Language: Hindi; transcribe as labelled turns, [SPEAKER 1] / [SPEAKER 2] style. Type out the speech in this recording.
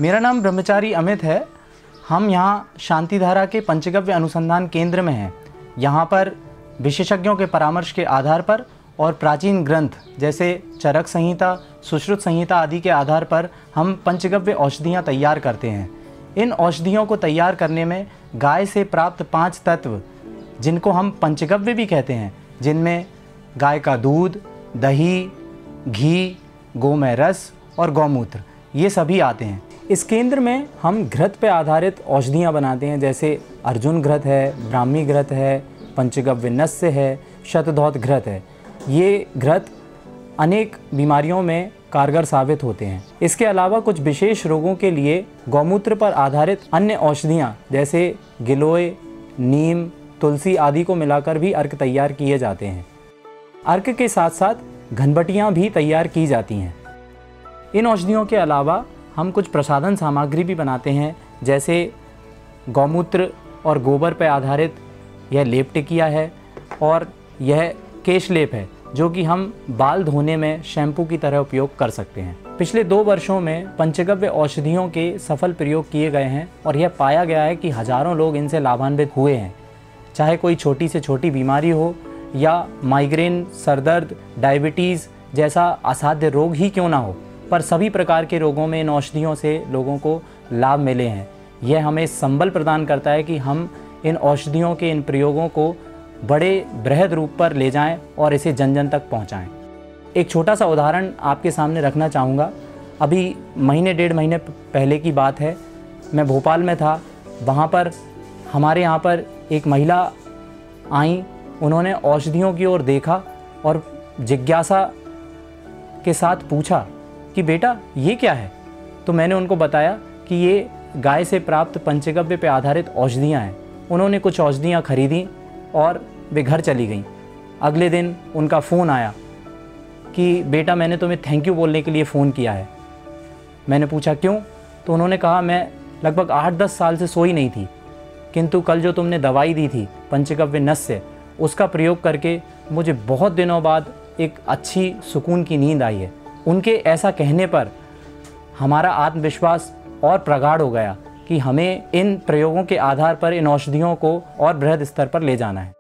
[SPEAKER 1] मेरा नाम ब्रह्मचारी अमित है। हम यहाँ शांतिधारा के पंचगव्य अनुसंधान केंद्र में हैं। यहाँ पर विशेषज्ञों के परामर्श के आधार पर और प्राचीन ग्रंथ जैसे चरक संहिता, सुश्रुत संहिता आदि के आधार पर हम पंचगव्य औषधियाँ तैयार करते हैं। इन औषधियों को तैयार करने में गाय से प्राप्त 5 तत्व, जिनको हम पंचगव्य भी कहते हैं, जिनमें गाय का दूध, दही, घी, गोमय रस और गौमूत्र, ये सभी आते हैं। इस केंद्र में हम घृत पे आधारित औषधियाँ बनाते हैं, जैसे अर्जुन घृत है, ब्राह्मी घृत है, पंचगव्य नस्य है, शतधौत घृत है। ये घृत अनेक बीमारियों में कारगर साबित होते हैं। इसके अलावा कुछ विशेष रोगों के लिए गौमूत्र पर आधारित अन्य औषधियाँ जैसे गिलोय, नीम, तुलसी आदि को मिलाकर भी अर्क तैयार किए जाते हैं। अर्क के साथ साथ घनबटियाँ भी तैयार की जाती हैं। इन औषधियों के अलावा हम कुछ प्रसाधन सामग्री भी बनाते हैं, जैसे गौमूत्र और गोबर पर आधारित यह लेप टिकिया है और यह केश लेप है, जो कि हम बाल धोने में शैम्पू की तरह उपयोग कर सकते हैं। पिछले 2 वर्षों में पंचगव्य औषधियों के सफल प्रयोग किए गए हैं और यह पाया गया है कि हज़ारों लोग इनसे लाभान्वित हुए हैं। चाहे कोई छोटी से छोटी बीमारी हो या माइग्रेन, सरदर्द, डायबिटीज़ जैसा असाध्य रोग ही क्यों ना हो, पर सभी प्रकार के रोगों में इन औषधियों से लोगों को लाभ मिले हैं। यह हमें संबल प्रदान करता है कि हम इन औषधियों के इन प्रयोगों को बड़े बृहद रूप पर ले जाएं और इसे जन जन तक पहुंचाएं। एक छोटा सा उदाहरण आपके सामने रखना चाहूँगा। अभी महीने 1.5 महीने पहले की बात है, मैं भोपाल में था। वहाँ पर हमारे यहाँ पर एक महिला आई, उन्होंने औषधियों की ओर देखा और जिज्ञासा के साथ पूछा कि बेटा ये क्या है। तो मैंने उनको बताया कि ये गाय से प्राप्त पंचगव्य पे आधारित औषधियाँ हैं। उन्होंने कुछ औषधियाँ खरीदी और वे घर चली गईं। अगले दिन उनका फ़ोन आया कि बेटा मैंने तुम्हें थैंक यू बोलने के लिए फ़ोन किया है। मैंने पूछा क्यों? तो उन्होंने कहा मैं लगभग 8-10 साल से सोई नहीं थी, किंतु कल जो तुमने दवाई दी थी पंचगव्य नस्य, उसका प्रयोग करके मुझे बहुत दिनों बाद एक अच्छी सुकून की नींद आई है। उनके ऐसा कहने पर हमारा आत्मविश्वास और प्रगाढ़ हो गया कि हमें इन प्रयोगों के आधार पर इन औषधियों को और बृहद स्तर पर ले जाना है।